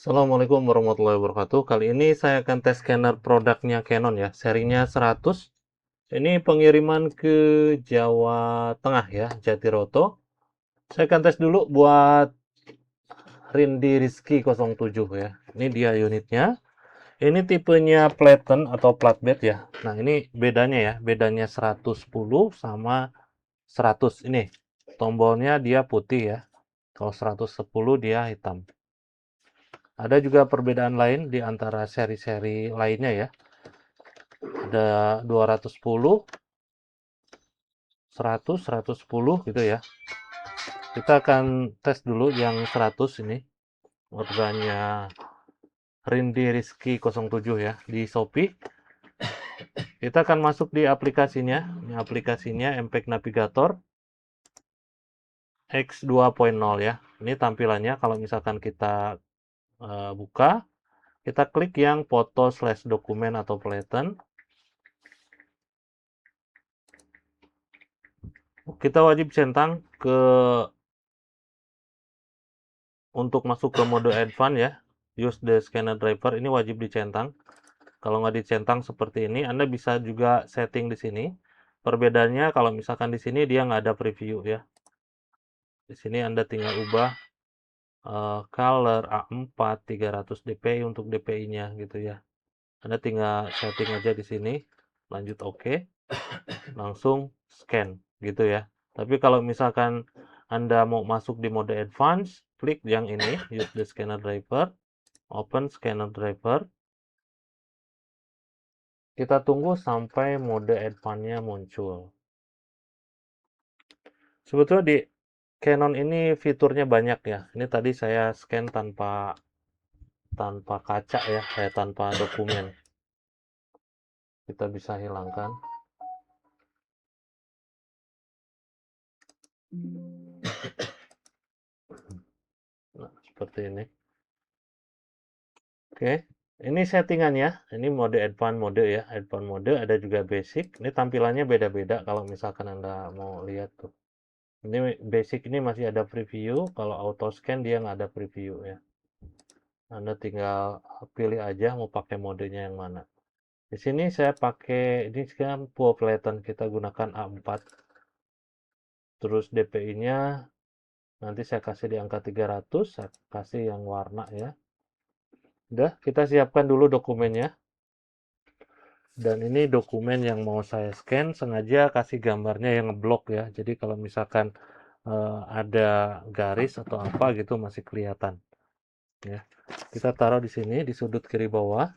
Assalamualaikum warahmatullahi wabarakatuh. Kali ini saya akan tes scanner produknya Canon ya, serinya 100. Ini pengiriman ke Jawa Tengah ya, Jatiroto. Saya akan tes dulu buat Rindi Rizky 07 ya. Ini dia unitnya. Ini tipenya Platen atau flatbed ya. Nah, ini bedanya ya, bedanya 110 sama 100. Ini tombolnya dia putih ya. Kalau 110 dia hitam. Ada juga perbedaan lain di antara seri-seri lainnya ya. Ada 210, 100, 110 gitu ya. Kita akan tes dulu yang 100 ini. Ordernya Rindi Rizky 07 ya di Shopee. Kita akan masuk di aplikasinya. Ini aplikasinya MPEG Navigator X2.0 ya. Ini tampilannya kalau misalkan kita buka, kita klik yang foto slash dokumen atau Platen. Kita wajib centang ke untuk masuk ke mode advance ya. Use the scanner driver ini wajib dicentang. Kalau nggak dicentang seperti ini, Anda bisa juga setting di sini. Perbedaannya kalau misalkan di sini dia nggak ada preview ya. Di sini Anda tinggal ubah color A4 300 dpi untuk dpi-nya gitu ya. Anda tinggal setting aja di sini, lanjut OK, langsung scan gitu ya. Tapi kalau misalkan Anda mau masuk di mode advance, klik yang ini, use the scanner driver, open scanner driver. Kita tunggu sampai mode advance-nya muncul. Sebetulnya di Canon ini fiturnya banyak ya. Ini tadi saya scan tanpa tanpa kaca ya, tanpa dokumen. Kita bisa hilangkan. Nah, seperti ini. Oke, ini settingannya. Ini mode advance mode ya. Advance mode ada juga basic. Ini tampilannya beda-beda kalau misalkan Anda mau lihat tuh. Ini basic ini masih ada preview. Kalau auto scan dia nggak ada preview ya. Anda tinggal pilih aja mau pakai modenya yang mana. Di sini saya pakai, ini kan full Platen, kita gunakan A4. Terus DPI-nya nanti saya kasih di angka 300, saya kasih yang warna ya. Udah, kita siapkan dulu dokumennya. Dan ini dokumen yang mau saya scan, sengaja kasih gambarnya yang ngeblok ya. Jadi kalau misalkan ada garis atau apa gitu masih kelihatan ya. Kita taruh di sini di sudut kiri bawah.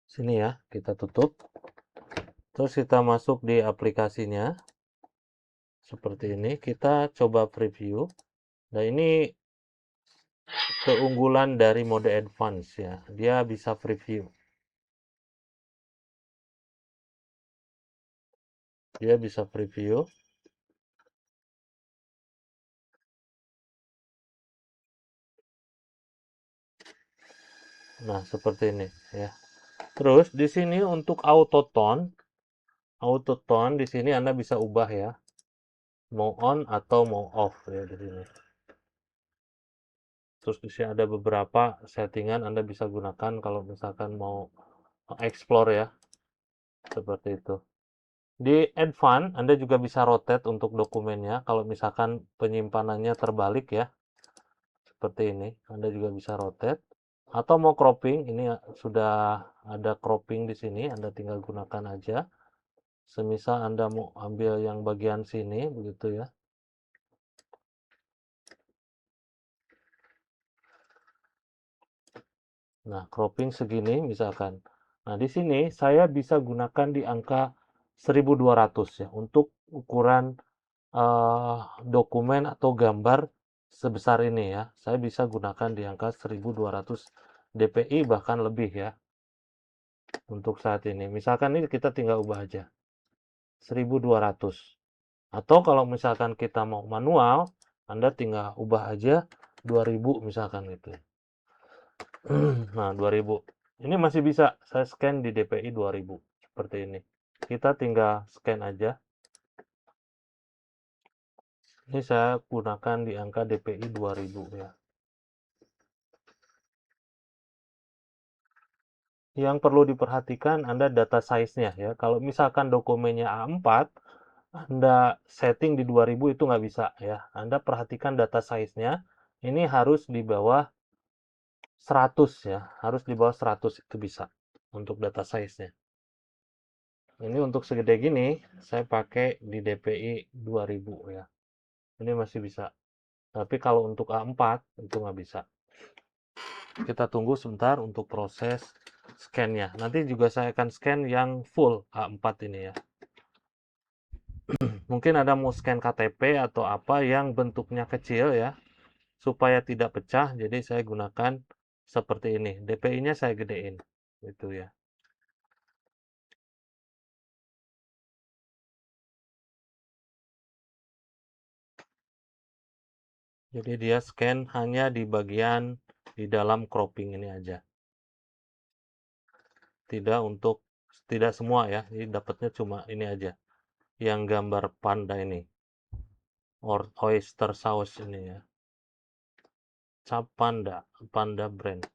Sini ya, kita tutup. Terus kita masuk di aplikasinya. Seperti ini, kita coba preview. Nah, ini keunggulan dari mode advance ya. Dia bisa preview. Dia bisa preview. Nah, seperti ini ya. Terus di sini untuk auto tone di sini Anda bisa ubah ya. Mau on atau mau off ya di sini. Terus di sini ada beberapa settingan Anda bisa gunakan kalau misalkan mau explore ya. Seperti itu. Di advance Anda juga bisa rotate untuk dokumennya kalau misalkan penyimpanannya terbalik ya. Seperti ini, Anda juga bisa rotate. Atau mau cropping, ini sudah ada cropping di sini, Anda tinggal gunakan aja. Semisal Anda mau ambil yang bagian sini, begitu ya. Nah, cropping segini misalkan. Nah, di sini saya bisa gunakan di angka 1200 ya, untuk ukuran dokumen atau gambar sebesar ini ya. Saya bisa gunakan di angka 1200 dpi bahkan lebih ya. Untuk saat ini. Misalkan ini kita tinggal ubah aja. 1200. Atau kalau misalkan kita mau manual, Anda tinggal ubah aja 2000 misalkan gitu. Nah, 2000. Ini masih bisa saya scan di DPI 2000 seperti ini. Kita tinggal scan aja. Ini saya gunakan di angka DPI 2000 ya. Yang perlu diperhatikan Anda data size-nya ya. Kalau misalkan dokumennya A4, Anda setting di 2000 itu nggak bisa ya. Anda perhatikan data size-nya, ini harus di bawah 100 ya. Harus di bawah 100 itu bisa untuk data size-nya. Ini untuk segede gini, saya pakai di DPI 2000 ya. Ini masih bisa. Tapi kalau untuk A4, itu nggak bisa. Kita tunggu sebentar untuk proses scan-nya. Nanti juga saya akan scan yang full A4 ini ya. Mungkin ada mau scan KTP atau apa yang bentuknya kecil ya, supaya tidak pecah. Jadi saya gunakan seperti ini. DPI-nya saya gedein. Itu ya. Jadi dia scan hanya di bagian di dalam cropping ini aja. Tidak semua ya. Jadi dapatnya cuma ini aja. Yang gambar panda ini. Oyster sauce ini ya. Cap Panda brand.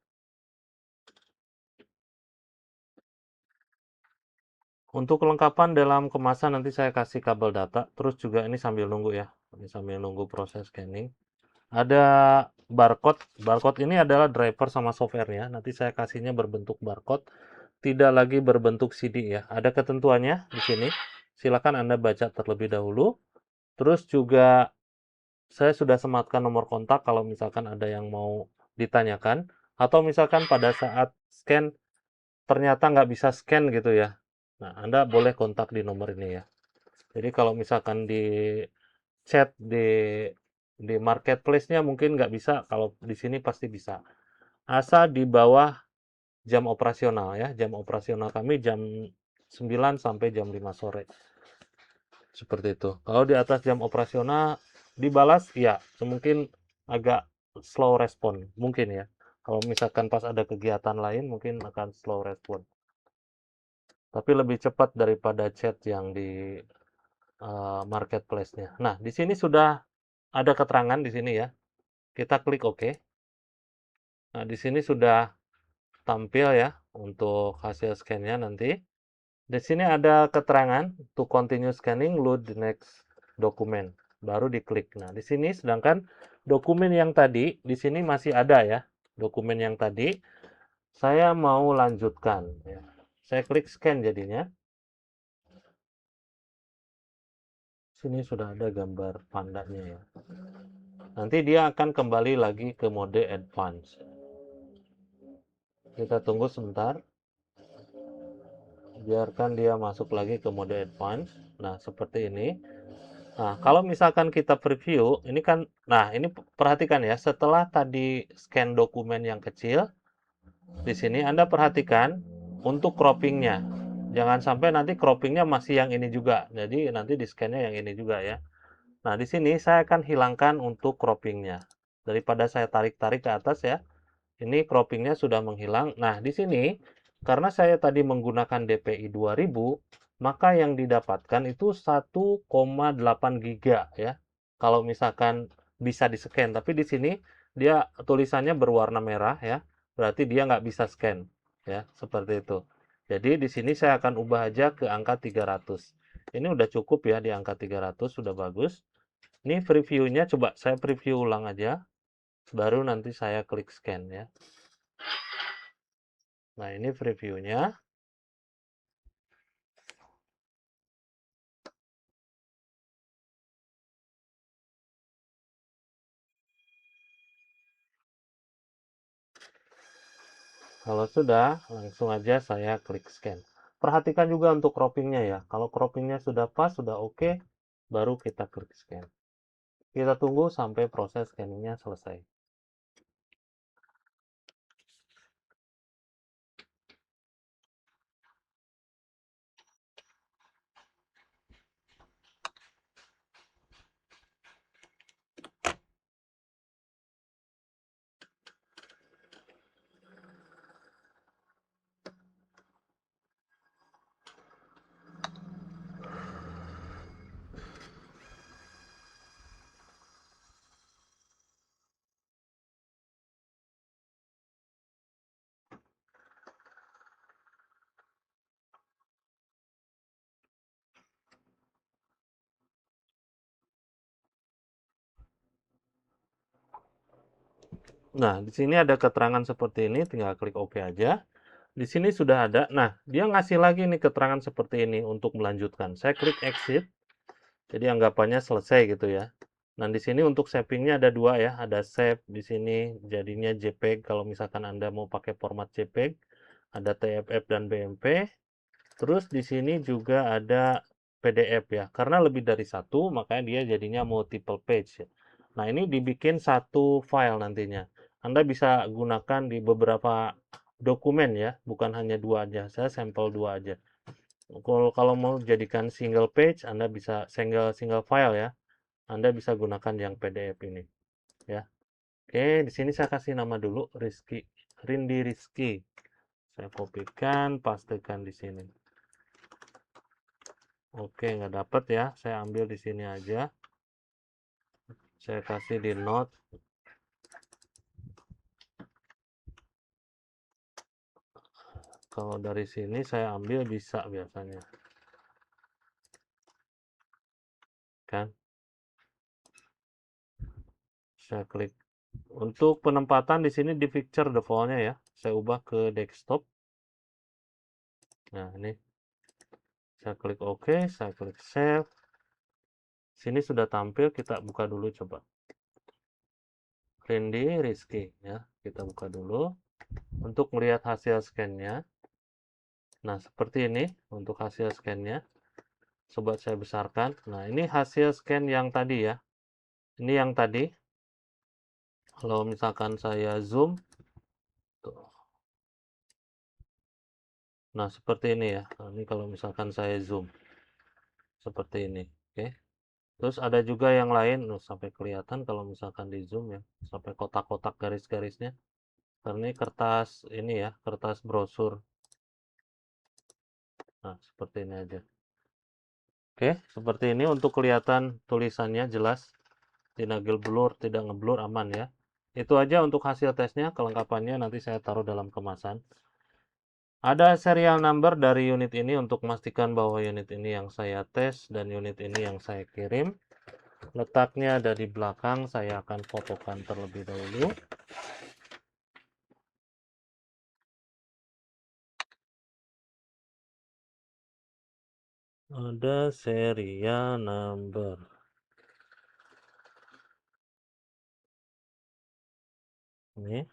Untuk kelengkapan dalam kemasan nanti saya kasih kabel data. Terus juga ini sambil nunggu ya. Ini sambil nunggu proses scanning. Ada barcode. Barcode ini adalah driver sama software-nya. Nanti saya kasihnya berbentuk barcode. Tidak lagi berbentuk CD ya. Ada ketentuannya di sini. Silakan Anda baca terlebih dahulu. Terus juga saya sudah sematkan nomor kontak kalau misalkan ada yang mau ditanyakan. Atau misalkan pada saat scan ternyata nggak bisa scan gitu ya. Nah, Anda boleh kontak di nomor ini ya. Jadi kalau misalkan di chat di marketplace-nya mungkin nggak bisa, kalau di sini pasti bisa. Asal di bawah jam operasional ya. Jam operasional kami jam 9 sampai jam 5 sore. Seperti itu. Kalau di atas jam operasional dibalas ya, mungkin agak slow respon mungkin ya. Kalau misalkan pas ada kegiatan lain mungkin akan slow respon. Tapi lebih cepat daripada chat yang di marketplace-nya. Nah, di sini sudah ada keterangan di sini ya. Kita klik OK. Nah, di sini sudah tampil ya untuk hasil scan-nya nanti. Di sini ada keterangan to continue scanning, load the next document. Baru diklik. Nah, di sini sedangkan dokumen yang tadi di sini masih ada ya. Dokumen yang tadi saya mau lanjutkan ya. Saya klik scan jadinya. Sini sudah ada gambar pandanya ya. Nanti dia akan kembali lagi ke mode advance. Kita tunggu sebentar. Biarkan dia masuk lagi ke mode advance. Nah, seperti ini. Nah, kalau misalkan kita preview, ini kan, nah ini perhatikan ya, setelah tadi scan dokumen yang kecil, di sini Anda perhatikan untuk croppingnya. Jangan sampai nanti croppingnya masih yang ini juga. Jadi nanti di scan-nya yang ini juga ya. Nah, di sini saya akan hilangkan untuk croppingnya. Daripada saya tarik-tarik ke atas ya, ini croppingnya sudah menghilang. Nah, di sini karena saya tadi menggunakan DPI 2000, maka yang didapatkan itu 1,8 giga ya. Kalau misalkan bisa di-scan, tapi di sini dia tulisannya berwarna merah ya. Berarti dia nggak bisa scan ya, seperti itu. Jadi di sini saya akan ubah aja ke angka 300. Ini udah cukup ya di angka 300, sudah bagus. Ini preview-nya coba saya preview ulang aja. Baru nanti saya klik scan ya. Nah, ini previewnya. Kalau sudah, langsung aja saya klik scan. Perhatikan juga untuk croppingnya ya. Kalau croppingnya sudah pas, sudah oke, baru kita klik scan. Kita tunggu sampai proses scanningnya selesai. Nah, di sini ada keterangan seperti ini, tinggal klik OK aja. Di sini sudah ada. Nah, dia ngasih lagi nih keterangan seperti ini untuk melanjutkan. Saya klik exit. Jadi anggapannya selesai gitu ya. Nah, di sini untuk savingnya ada dua ya. Ada save di sini jadinya JPEG kalau misalkan Anda mau pakai format JPEG. Ada TFF dan BMP. Terus di sini juga ada PDF ya. Karena lebih dari satu, makanya dia jadinya multiple page ya. Nah, ini dibikin satu file nantinya. Anda bisa gunakan di beberapa dokumen ya, bukan hanya dua aja. Saya sampel dua aja. Kalau mau jadikan single page, Anda bisa single file ya. Anda bisa gunakan yang PDF ini ya. Oke, di sini saya kasih nama dulu Rizky, Rindi Rizky. Saya kopikan, pastekan di sini. Oke, nggak dapat ya. Saya ambil di sini aja. Saya kasih di note. Kalau dari sini saya ambil bisa biasanya. Kan? Saya klik. Untuk penempatan di sini di picture defaultnya ya. Saya ubah ke desktop. Nah, ini. Saya klik OK, saya klik save. Sini sudah tampil, kita buka dulu coba. Rindi Rizky ya. Kita buka dulu. Untuk melihat hasil scan-nya. Nah, seperti ini untuk hasil scan-nya. Coba saya besarkan. Nah, ini hasil scan yang tadi ya. Ini yang tadi. Kalau misalkan saya zoom. Tuh. Nah, seperti ini ya. Nah, ini kalau misalkan saya zoom. Seperti ini. Oke. Terus ada juga yang lain. Sampai kelihatan kalau misalkan di zoom ya. Sampai kotak-kotak garis-garisnya. Karena ini kertas ini ya. Kertas brosur. Nah, seperti ini aja. Oke, seperti ini untuk kelihatan tulisannya jelas. Tidak ngeblur, tidak ngeblur, aman ya. Itu aja untuk hasil tesnya. Kelengkapannya nanti saya taruh dalam kemasan. Ada serial number dari unit ini untuk memastikan bahwa unit ini yang saya tes dan unit ini yang saya kirim. Letaknya ada di belakang, saya akan fotokan terlebih dahulu. Ada serial number. Ini.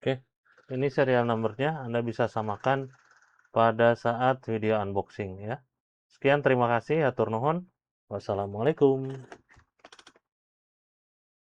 Oke, ini serial numbernya. Anda bisa samakan pada saat video unboxing ya. Sekian, terima kasih, atur nuhun. Wassalamualaikum.